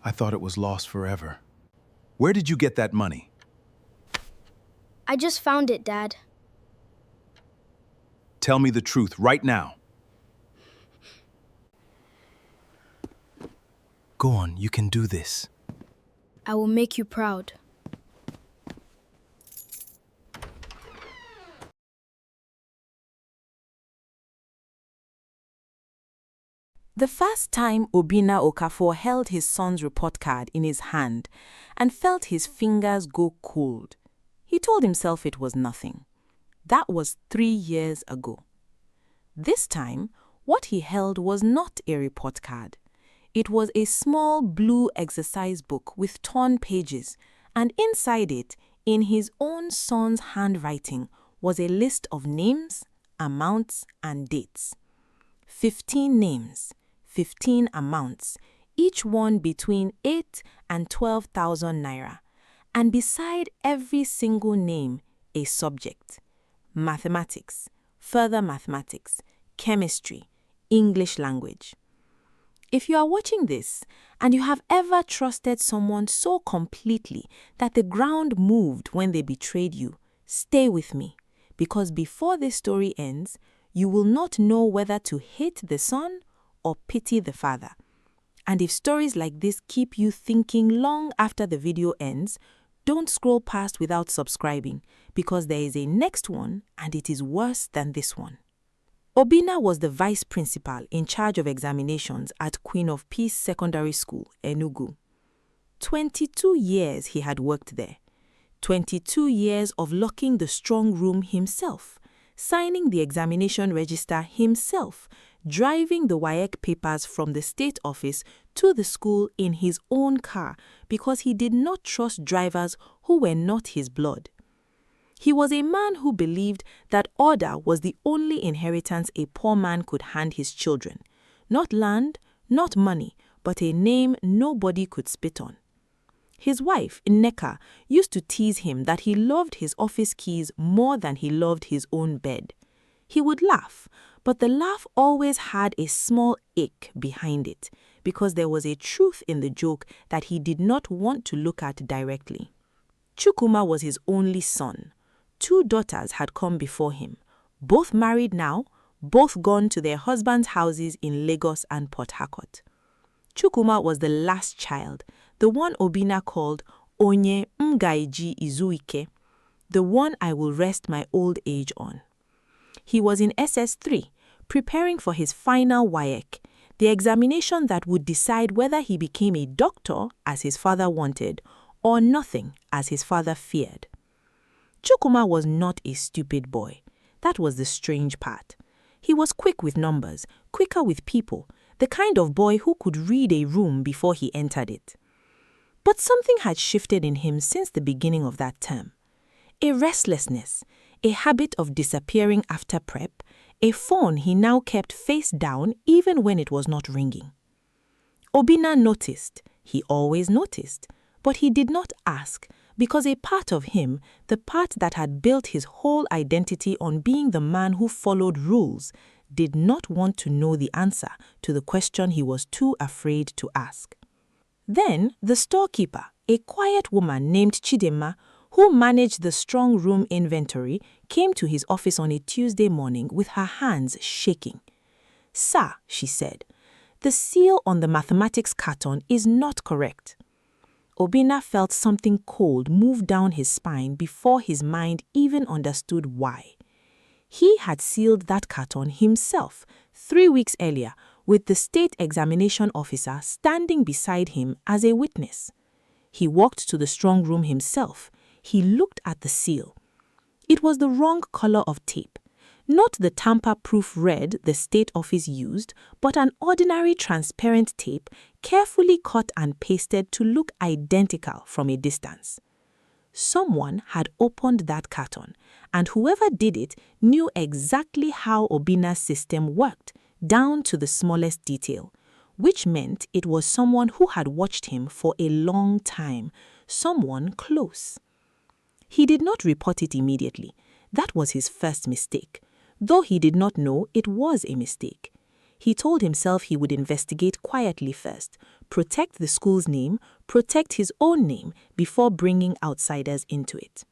I thought it was lost forever. Where did you get that money? I just found it, Dad. Tell me the truth right now. Go on, you can do this. I will make you proud. The first time Obinna Okafor held his son's report card in his hand and felt his fingers go cold, he told himself it was nothing. That was 3 years ago. This time, what he held was not a report card. It was a small blue exercise book with torn pages, and inside it, in his own son's handwriting, was a list of names, amounts, and dates. 15 names, 15 amounts, each one between 8 and 12,000 naira. And beside every single name, a subject: mathematics, further mathematics, chemistry, English language. If you are watching this and you have ever trusted someone so completely that the ground moved when they betrayed you, stay with me, because before this story ends, you will not know whether to hate the son or pity the father. And if stories like this keep you thinking long after the video ends, don't scroll past without subscribing, because there is a next one and it is worse than this one. Obinna was the vice principal in charge of examinations at Queen of Peace Secondary School, Enugu. 22 years he had worked there. 22 years of locking the strong room himself, signing the examination register himself, driving the WAEC papers from the state office to the school in his own car because he did not trust drivers who were not his blood. He was a man who believed that order was the only inheritance a poor man could hand his children. Not land, not money, but a name nobody could spit on. His wife, Nneka, used to tease him that he loved his office keys more than he loved his own bed. He would laugh, but the laugh always had a small ache behind it, because there was a truth in the joke that he did not want to look at directly. Chukwuma was his only son. 2 daughters had come before him, both married now, both gone to their husbands' houses in Lagos and Port Harcourt. Chukwuma was the last child, the one Obinna called Onye Mgaiji Izuike, the one I will rest my old age on. He was in SS3, preparing for his final WAEC, the examination that would decide whether he became a doctor, as his father wanted, or nothing, as his father feared. Chukwuma was not a stupid boy. That was the strange part. He was quick with numbers, quicker with people, the kind of boy who could read a room before he entered it. But something had shifted in him since the beginning of that term. A restlessness, a habit of disappearing after prep, a phone he now kept face down even when it was not ringing. Obinna noticed, he always noticed, but he did not ask, because a part of him, the part that had built his whole identity on being the man who followed rules, did not want to know the answer to the question he was too afraid to ask. Then the storekeeper, a quiet woman named Chidema, who managed the strong room inventory, came to his office on a Tuesday morning with her hands shaking. "Sir," she said, "the seal on the mathematics carton is not correct." Obinna felt something cold move down his spine before his mind even understood why. He had sealed that carton himself 3 weeks earlier, with the state examination officer standing beside him as a witness. He walked to the strong room himself. He looked at the seal. It was the wrong color of tape. Not the tamper-proof red the state office used, but an ordinary transparent tape carefully cut and pasted to look identical from a distance. Someone had opened that carton, and whoever did it knew exactly how Obinna's system worked, down to the smallest detail, which meant it was someone who had watched him for a long time, someone close. He did not report it immediately. That was his first mistake, though he did not know it was a mistake. He told himself he would investigate quietly first, protect the school's name, protect his own name before bringing outsiders into it.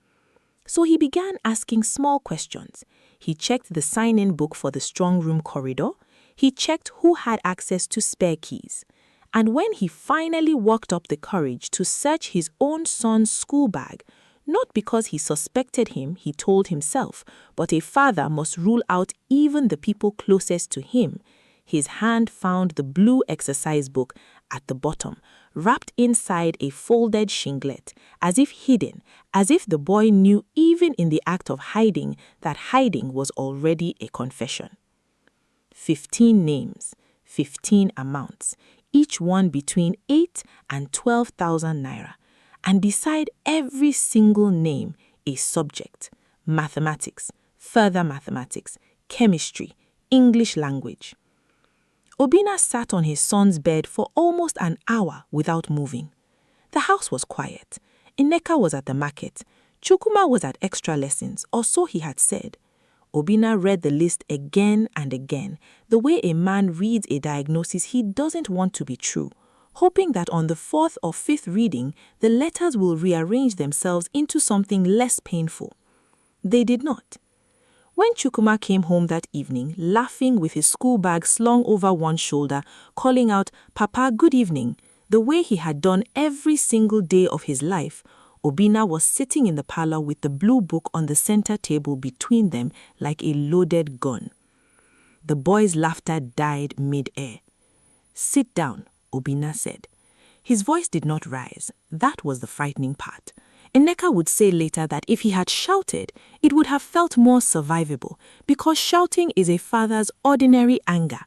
So he began asking small questions. He checked the sign-in book for the strong room corridor. He checked who had access to spare keys. And when he finally worked up the courage to search his own son's school bag, not because he suspected him, he told himself, but a father must rule out even the people closest to him, his hand found the blue exercise book at the bottom, wrapped inside a folded shinglet, as if hidden, as if the boy knew even in the act of hiding that hiding was already a confession. 15 names, 15 amounts, each one between 8 and 12,000 naira. And beside every single name, a subject: mathematics, further mathematics, chemistry, English language. Obinna sat on his son's bed for almost an hour without moving. The house was quiet. Nneka was at the market. Chukwuma was at extra lessons, or so he had said. Obinna read the list again and again, the way a man reads a diagnosis he doesn't want to be true, hoping that on the 4th or 5th reading, the letters will rearrange themselves into something less painful. They did not. When Chukwuma came home that evening, laughing with his school bag slung over one shoulder, calling out, "Papa, good evening," the way he had done every single day of his life, Obinna was sitting in the parlor with the blue book on the center table between them like a loaded gun. The boy's laughter died mid-air. "Sit down," Obinna said. His voice did not rise. That was the frightening part. Nneka would say later that if he had shouted, it would have felt more survivable, because shouting is a father's ordinary anger.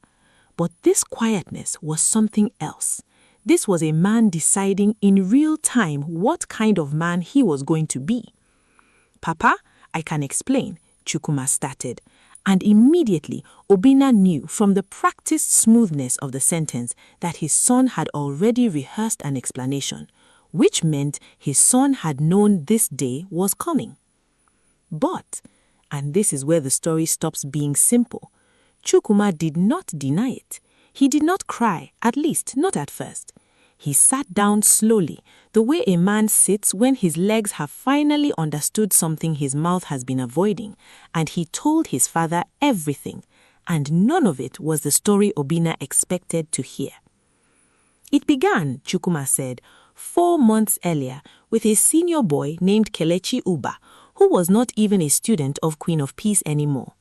But this quietness was something else. This was a man deciding in real time what kind of man he was going to be. "Papa, I can explain," Chukwuma started. And immediately, Obinna knew from the practiced smoothness of the sentence that his son had already rehearsed an explanation, which meant his son had known this day was coming. But, and this is where the story stops being simple, Chukwuma did not deny it. He did not cry, at least not at first. He sat down slowly, the way a man sits when his legs have finally understood something his mouth has been avoiding, and he told his father everything, and none of it was the story Obinna expected to hear. It began, Chukwuma said, 4 months earlier with a senior boy named Kelechi Uba, who was not even a student of Queen of Peace anymore.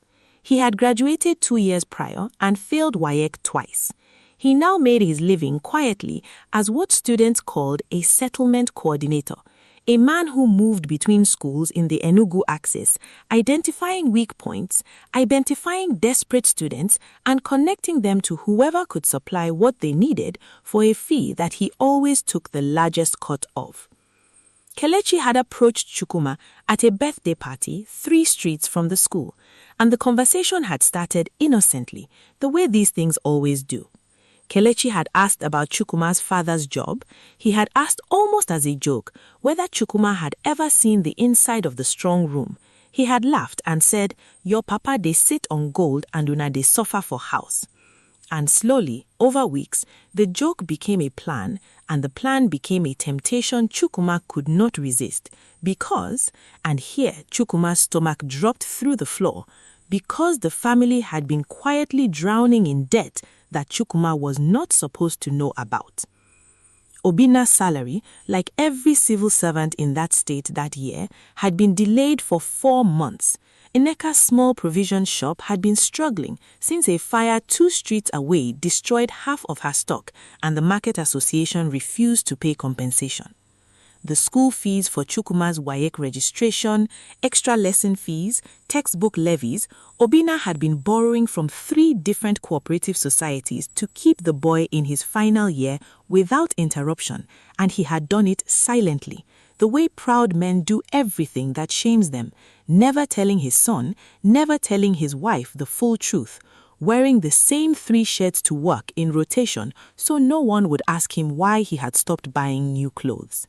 He had graduated 2 years prior and failed WAEC twice. He now made his living quietly as what students called a settlement coordinator, a man who moved between schools in the Enugu axis, identifying weak points, identifying desperate students, and connecting them to whoever could supply what they needed for a fee that he always took the largest cut of. Kelechi had approached Chukwuma at a birthday party 3 streets from the school, and the conversation had started innocently, the way these things always do. Kelechi had asked about Chukwuma's father's job. He had asked almost as a joke whether Chukwuma had ever seen the inside of the strong room. He had laughed and said, "Your papa dey sit on gold and una dey suffer for house." And slowly, over weeks, the joke became a plan, and the plan became a temptation Chukwuma could not resist because, and here Chukwuma's stomach dropped through the floor, because the family had been quietly drowning in debt that Chukwuma was not supposed to know about. Obinna's salary, like every civil servant in that state that year, had been delayed for 4 months. Nneka's small provision shop had been struggling since a fire 2 streets away destroyed half of her stock and the Market Association refused to pay compensation. The school fees for Chukwuma's WAEC registration, extra lesson fees, textbook levies, Obinna had been borrowing from 3 different cooperative societies to keep the boy in his final year without interruption, and he had done it silently, the way proud men do everything that shames them, never telling his son, never telling his wife the full truth, wearing the same 3 shirts to work in rotation so no one would ask him why he had stopped buying new clothes.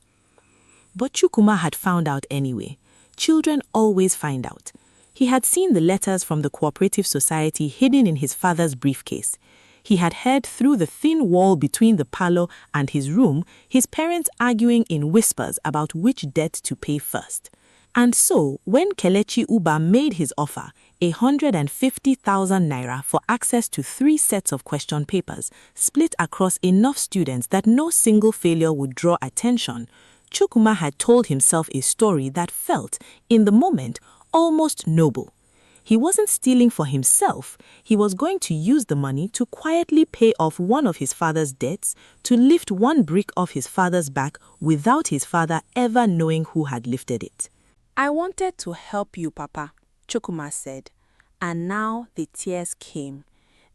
But Chukwuma had found out anyway. Children always find out. He had seen the letters from the cooperative society hidden in his father's briefcase. He had heard through the thin wall between the parlor and his room his parents arguing in whispers about which debt to pay first. And so, when Kelechi Uba made his offer, 150,000 naira for access to 3 sets of question papers, split across enough students that no single failure would draw attention, Chukwuma had told himself a story that felt, in the moment, almost noble. He wasn't stealing for himself. He was going to use the money to quietly pay off one of his father's debts, to lift one brick off his father's back without his father ever knowing who had lifted it. "I wanted to help you, Papa," Chukwuma said. And now the tears came.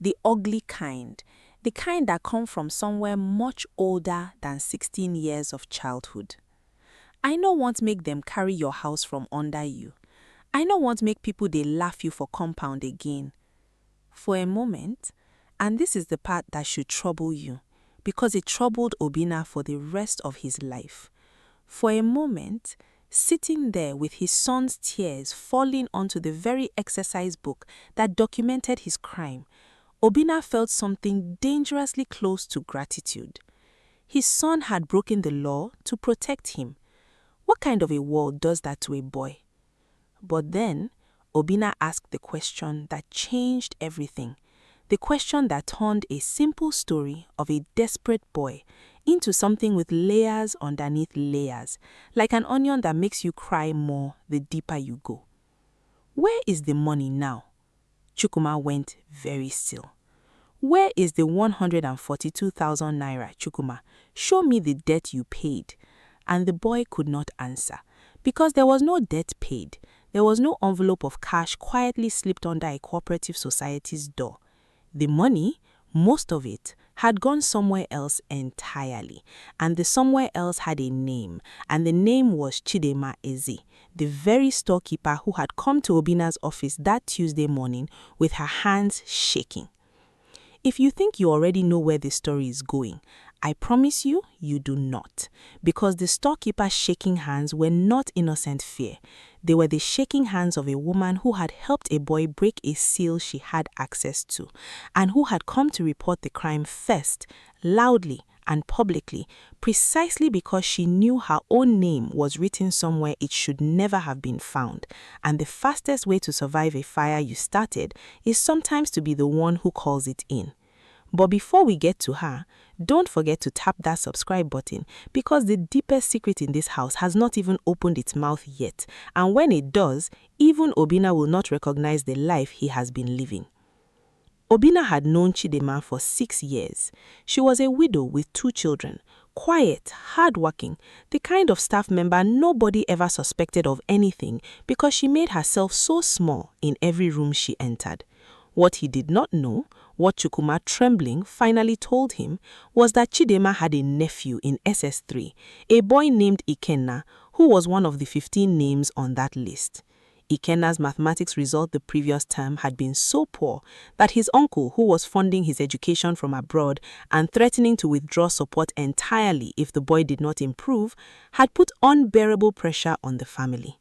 The ugly kind. The kind that come from somewhere much older than 16 years of childhood. "I no want make them carry your house from under you. I no want make people they laugh you for compound again." For a moment, and this is the part that should trouble you, because it troubled Obinna for the rest of his life. For a moment, sitting there with his son's tears falling onto the very exercise book that documented his crime, Obinna felt something dangerously close to gratitude. His son had broken the law to protect him. What kind of a world does that to a boy? But then, Obinna asked the question that changed everything. The question that turned a simple story of a desperate boy into something with layers underneath layers, like an onion that makes you cry more the deeper you go. "Where is the money now?" Chukwuma went very still. "Where is the 142,000 naira, Chukwuma? Show me the debt you paid." And the boy could not answer, because there was no debt paid. There was no envelope of cash quietly slipped under a cooperative society's door. The money, most of it, had gone somewhere else entirely, and the somewhere else had a name, and the name was Chidema Eze, the very storekeeper who had come to Obinna's office that Tuesday morning with her hands shaking. If you think you already know where the story is going, I promise you, you do not, because the storekeeper's shaking hands were not innocent fear. They were the shaking hands of a woman who had helped a boy break a seal she had access to, and who had come to report the crime first, loudly and publicly, precisely because she knew her own name was written somewhere it should never have been found. And the fastest way to survive a fire you started is sometimes to be the one who calls it in. But before we get to her, don't forget to tap that subscribe button, because the deepest secret in this house has not even opened its mouth yet, and when it does, even Obinna will not recognize the life he has been living. Obinna had known Chidema for 6 years. She was a widow with 2 children, quiet, hardworking, the kind of staff member nobody ever suspected of anything because she made herself so small in every room she entered. What he did not know, what Chukwuma, trembling, finally told him, was that Chidema had a nephew in SS3, a boy named Ikenna, who was one of the 15 names on that list. Ikenna's mathematics result the previous term had been so poor that his uncle, who was funding his education from abroad and threatening to withdraw support entirely if the boy did not improve, had put unbearable pressure on the family.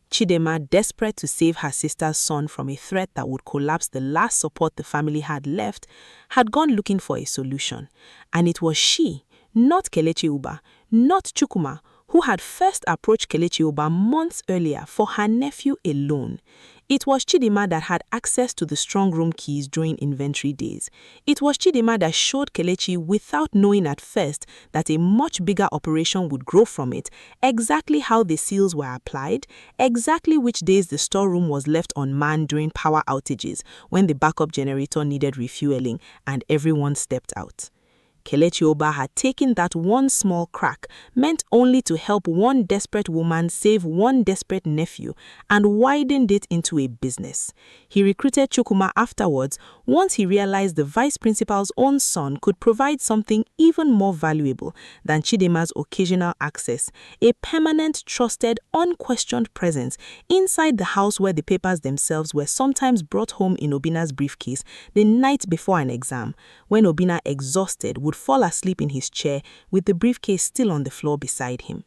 Chidema, desperate to save her sister's son from a threat that would collapse the last support the family had left, had gone looking for a solution. And it was she, not Kelechi Uba, not Chukwuma, who had first approached Kelechi Uba months earlier for her nephew alone. It was Chidema that had access to the strong room keys during inventory days. It was Chidema that showed Kelechi, without knowing at first that a much bigger operation would grow from it, exactly how the seals were applied, exactly which days the storeroom was left unmanned during power outages when the backup generator needed refueling and everyone stepped out. Kelechi Uba had taken that one small crack, meant only to help one desperate woman save one desperate nephew, and widened it into a business. He recruited Chukwuma afterwards once he realized the vice principal's own son could provide something even more valuable than Chidema's occasional access, a permanent, trusted, unquestioned presence inside the house where the papers themselves were sometimes brought home in Obinna's briefcase the night before an exam, when Obinna, exhausted, would fall asleep in his chair with the briefcase still on the floor beside him.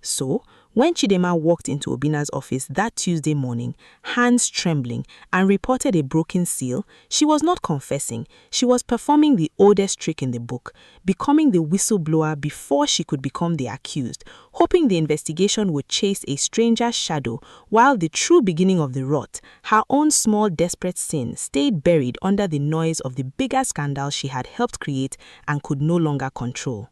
So, When Chidema walked into Obinna's office that Tuesday morning, hands trembling, and reported a broken seal, she was not confessing. She was performing the oldest trick in the book, becoming the whistleblower before she could become the accused, hoping the investigation would chase a stranger's shadow while the true beginning of the rot, her own small desperate sin, stayed buried under the noise of the bigger scandal she had helped create and could no longer control.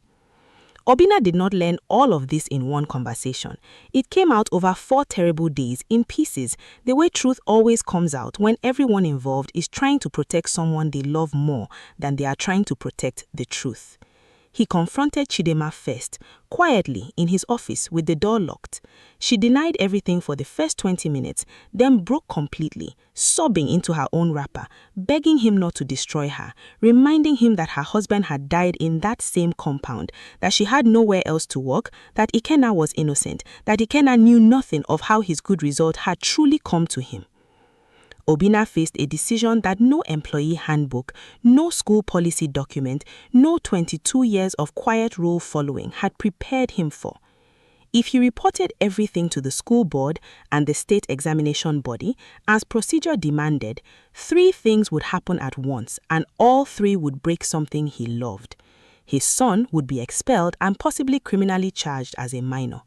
Obinna did not learn all of this in one conversation. It came out over 4 terrible days in pieces, the way truth always comes out when everyone involved is trying to protect someone they love more than they are trying to protect the truth. He confronted Chidema first, quietly in his office with the door locked. She denied everything for the first 20 minutes, then broke completely, sobbing into her own wrapper, begging him not to destroy her, reminding him that her husband had died in that same compound, that she had nowhere else to work, that Ikenna was innocent, that Ikenna knew nothing of how his good result had truly come to him. Obinna faced a decision that no employee handbook, no school policy document, no 22 years of quiet rule following had prepared him for. If he reported everything to the school board and the state examination body, as procedure demanded, 3 things would happen at once, and all 3 would break something he loved. His son would be expelled and possibly criminally charged as a minor.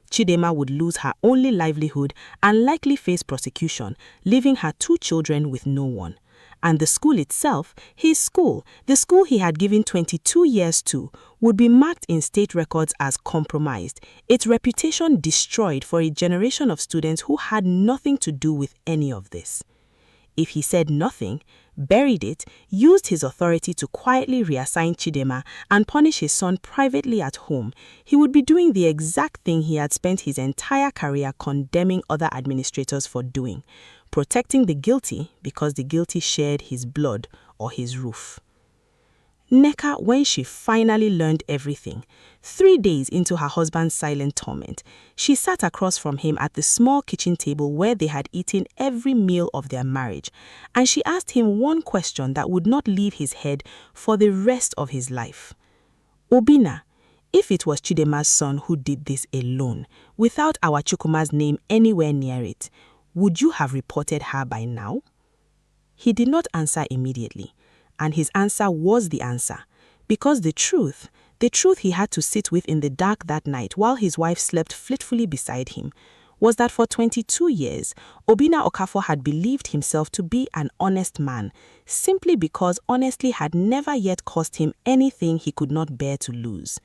Chidema would lose her only livelihood and likely face prosecution, leaving her 2 children with no one. And the school itself, his school, the school he had given 22 years to, would be marked in state records as compromised, its reputation destroyed for a generation of students who had nothing to do with any of this. If he said nothing, buried it, used his authority to quietly reassign Chidema and punish his son privately at home, he would be doing the exact thing he had spent his entire career condemning other administrators for doing, protecting the guilty because the guilty shared his blood or his roof. Nneka, when she finally learned everything, 3 days into her husband's silent torment, she sat across from him at the small kitchen table where they had eaten every meal of their marriage, and she asked him one question that would not leave his head for the rest of his life. Obinna, if it was Chidema's son who did this alone, without our Chukwuma's name anywhere near it, would you have reported her by now? He did not answer immediately. And his answer was the answer, because the truth he had to sit with in the dark that night while his wife slept fitfully beside him, was that for 22 years, Obinna Okafor had believed himself to be an honest man, simply because honesty had never yet cost him anything he could not bear to lose.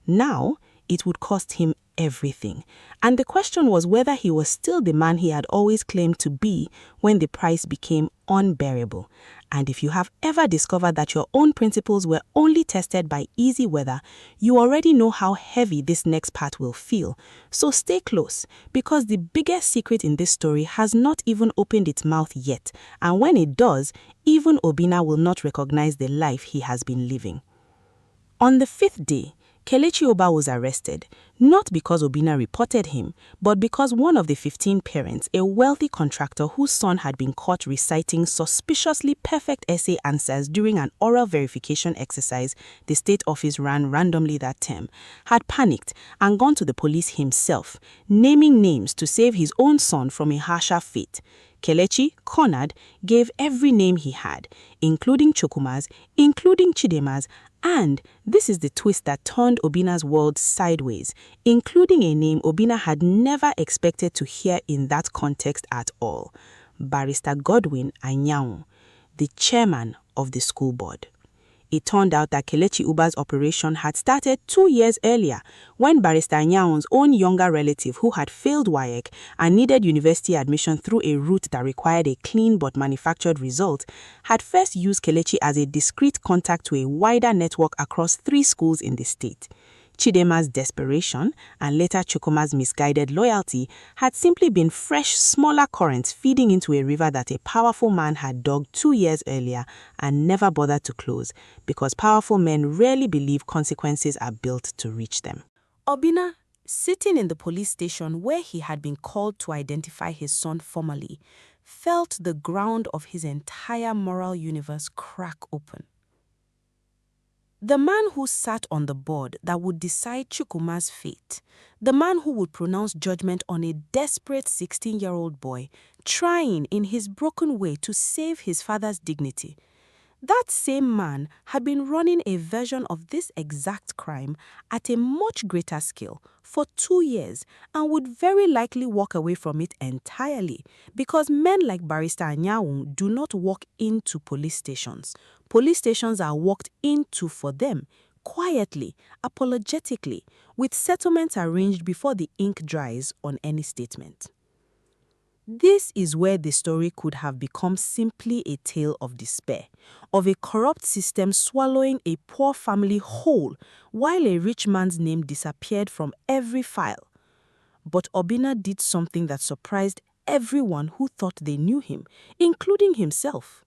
Now, it would cost him everything, and the question was whether he was still the man he had always claimed to be when the price became unbearable. And if you have ever discovered that your own principles were only tested by easy weather, you already know how heavy this next part will feel. So stay close, because the biggest secret in this story has not even opened its mouth yet, and when it does, even Obinna will not recognize the life he has been living. On the 5th day, Kelechi Oba was arrested, not because Obinna reported him, but because one of the 15 parents, a wealthy contractor whose son had been caught reciting suspiciously perfect essay answers during an oral verification exercise the state office ran randomly that term, had panicked and gone to the police himself, naming names to save his own son from a harsher fate. Kelechi, cornered, gave every name he had, including Chukwuma's, including Chidema's, and this is the twist that turned Obinna's world sideways, including a name Obinna had never expected to hear in that context at all: Barrister Godwin Anyanwu, the chairman of the school board. It turned out that Kelechi Uba's operation had started 2 years earlier, when Barrister Anyanwu's own younger relative, who had failed WAEC and needed university admission through a route that required a clean but manufactured result, had first used Kelechi as a discreet contact to a wider network across 3 schools in the state. Chidema's desperation, and later Chukwuma's misguided loyalty, had simply been fresh, smaller currents feeding into a river that a powerful man had dug 2 years earlier and never bothered to close, because powerful men rarely believe consequences are built to reach them. Obinna, sitting in the police station where he had been called to identify his son formally, felt the ground of his entire moral universe crack open. The man who sat on the board that would decide Chukwuma's fate. The man who would pronounce judgment on a desperate 16-year-old boy trying in his broken way to save his father's dignity. That same man had been running a version of this exact crime at a much greater scale for 2 years and would very likely walk away from it entirely because men like Barrister Anyanwu do not walk into police stations. Police stations are walked into for them, quietly, apologetically, with settlements arranged before the ink dries on any statement. This is where the story could have become simply a tale of despair, of a corrupt system swallowing a poor family whole while a rich man's name disappeared from every file. But Obinna did something that surprised everyone who thought they knew him, including himself.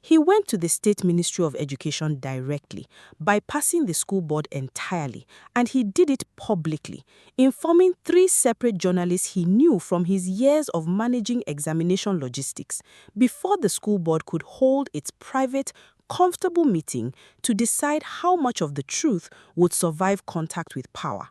He went to the State Ministry of Education directly, bypassing the school board entirely, and he did it publicly, informing 3 separate journalists he knew from his years of managing examination logistics, before the school board could hold its private, comfortable meeting to decide how much of the truth would survive contact with power.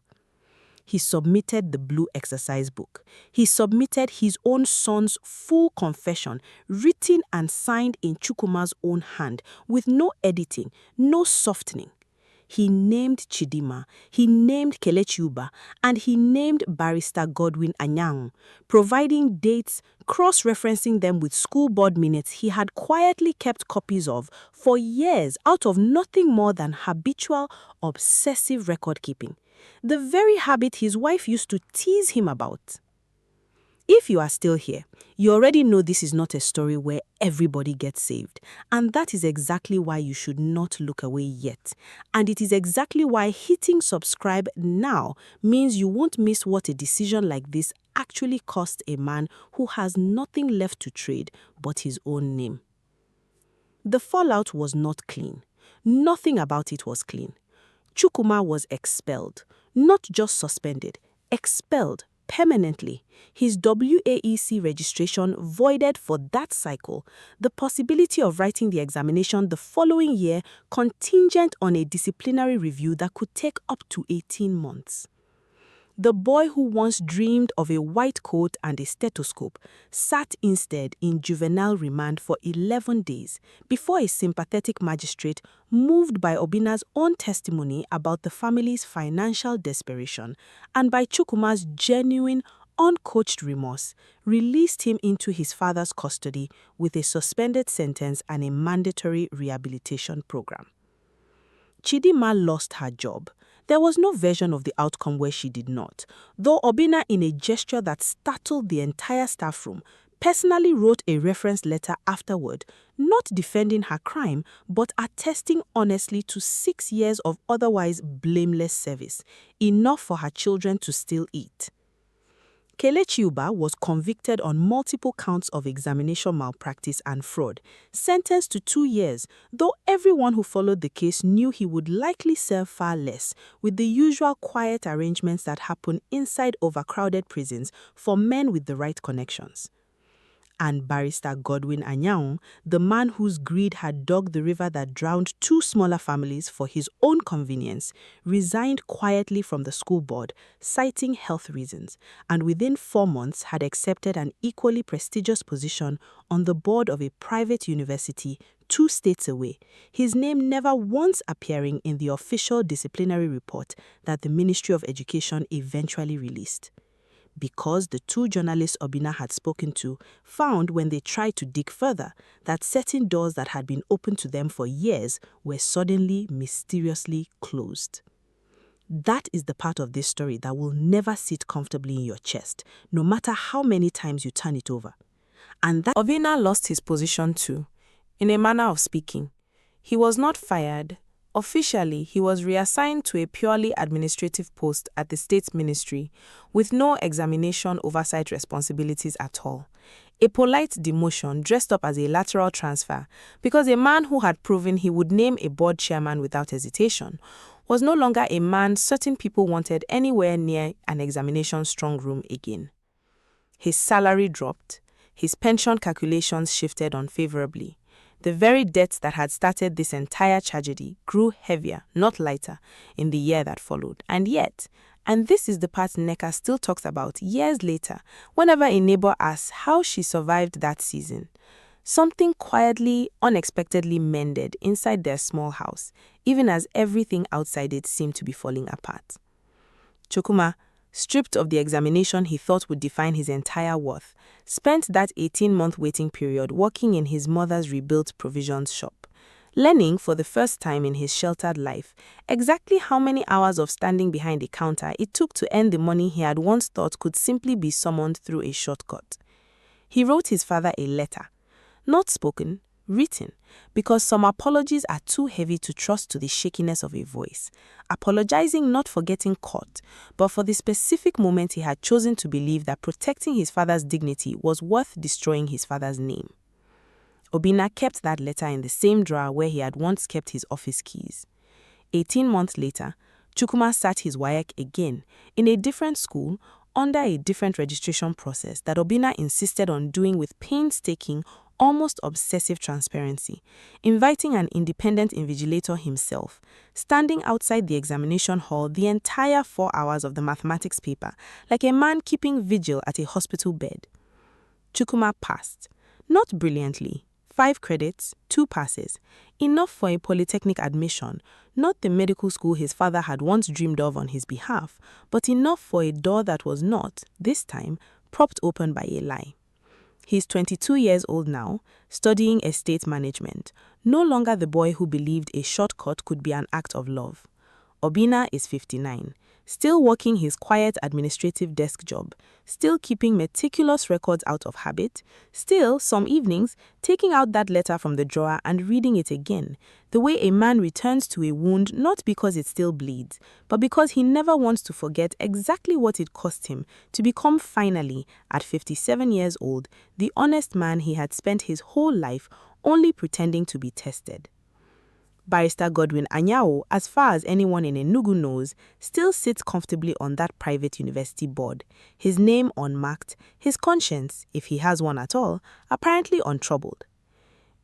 He submitted the blue exercise book. He submitted his own son's full confession, written and signed in Chukwuma's own hand, with no editing, no softening. He named Chidima, he named Kelechi Uba, and he named Barrister Godwin Anyanwu, providing dates, cross-referencing them with school board minutes he had quietly kept copies of for years out of nothing more than habitual, obsessive record-keeping. The very habit his wife used to tease him about. If you are still here, you already know this is not a story where everybody gets saved, and that is exactly why you should not look away yet. And it is exactly why hitting subscribe now means you won't miss what a decision like this actually cost a man who has nothing left to trade but his own name. The fallout was not clean. Nothing about it was clean. Chukwuma was expelled, not just suspended, expelled permanently. His WAEC registration voided for that cycle, the possibility of writing the examination the following year contingent on a disciplinary review that could take up to 18 months. The boy who once dreamed of a white coat and a stethoscope sat instead in juvenile remand for 11 days before a sympathetic magistrate, moved by Obinna's own testimony about the family's financial desperation and by Chukwuma's genuine, uncoached remorse, released him into his father's custody with a suspended sentence and a mandatory rehabilitation program. Chidima lost her job. There was no version of the outcome where she did not, though Obinna, in a gesture that startled the entire staff room, personally wrote a reference letter afterward, not defending her crime, but attesting honestly to 6 years of otherwise blameless service, enough for her children to still eat. Kelechi Uba was convicted on multiple counts of examination malpractice and fraud, sentenced to 2 years, though everyone who followed the case knew he would likely serve far less, with the usual quiet arrangements that happen inside overcrowded prisons for men with the right connections. And Barrister Godwin Anyanwu, the man whose greed had dug the river that drowned 2 smaller families for his own convenience, resigned quietly from the school board, citing health reasons, and within 4 months had accepted an equally prestigious position on the board of a private university 2 states away, his name never once appearing in the official disciplinary report that the Ministry of Education eventually released. Because the 2 journalists Obinna had spoken to found, when they tried to dig further, that certain doors that had been open to them for years were suddenly, mysteriously closed. That is the part of this story that will never sit comfortably in your chest, no matter how many times you turn it over. And that Obinna lost his position too, in a manner of speaking. He was not fired. Officially, he was reassigned to a purely administrative post at the State Ministry, with no examination oversight responsibilities at all. A polite demotion dressed up as a lateral transfer, because a man who had proven he would name a board chairman without hesitation was no longer a man certain people wanted anywhere near an examination strong room again. His salary dropped, his pension calculations shifted unfavorably. The very debt that had started this entire tragedy grew heavier, not lighter, in the year that followed. And yet, and this is the part Nneka still talks about years later, whenever a neighbor asks how she survived that season, something quietly, unexpectedly mended inside their small house, even as everything outside it seemed to be falling apart. Chukwuma, stripped of the examination he thought would define his entire worth, spent that 18-month waiting period working in his mother's rebuilt provisions shop, learning for the first time in his sheltered life exactly how many hours of standing behind a counter it took to earn the money he had once thought could simply be summoned through a shortcut. He wrote his father a letter, not spoken, written, because some apologies are too heavy to trust to the shakiness of a voice, apologizing not for getting caught, but for the specific moment he had chosen to believe that protecting his father's dignity was worth destroying his father's name. Obinna kept that letter in the same drawer where he had once kept his office keys. 18 months later, Chukwuma sat his WAEC again, in a different school, under a different registration process that Obinna insisted on doing with painstaking, almost obsessive transparency, inviting an independent invigilator himself, standing outside the examination hall the entire 4 hours of the mathematics paper, like a man keeping vigil at a hospital bed. Chukwuma passed, not brilliantly, 5 credits, 2 passes, enough for a polytechnic admission, not the medical school his father had once dreamed of on his behalf, but enough for a door that was not, this time, propped open by a lie. He's 22 years old now, studying estate management, no longer the boy who believed a shortcut could be an act of love. Obinna is 59, still working his quiet administrative desk job, still keeping meticulous records out of habit, still, some evenings, taking out that letter from the drawer and reading it again, the way a man returns to a wound not because it still bleeds, but because he never wants to forget exactly what it cost him to become finally, at 57 years old, the honest man he had spent his whole life only pretending to be tested. Barrister Godwin Anyao, as far as anyone in Enugu knows, still sits comfortably on that private university board, his name unmarked, his conscience, if he has one at all, apparently untroubled.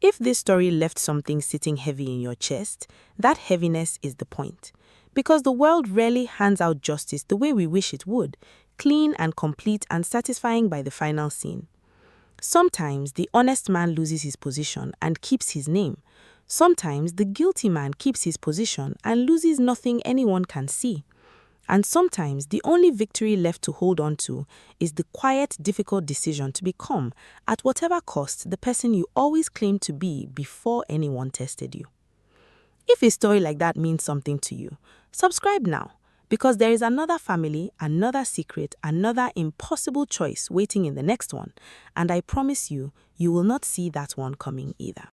If this story left something sitting heavy in your chest, that heaviness is the point. Because the world rarely hands out justice the way we wish it would, clean and complete and satisfying by the final scene. Sometimes the honest man loses his position and keeps his name. Sometimes the guilty man keeps his position and loses nothing anyone can see. And sometimes the only victory left to hold on to is the quiet, difficult decision to become, at whatever cost, the person you always claimed to be before anyone tested you. If a story like that means something to you, subscribe now, because there is another family, another secret, another impossible choice waiting in the next one, and I promise you, you will not see that one coming either.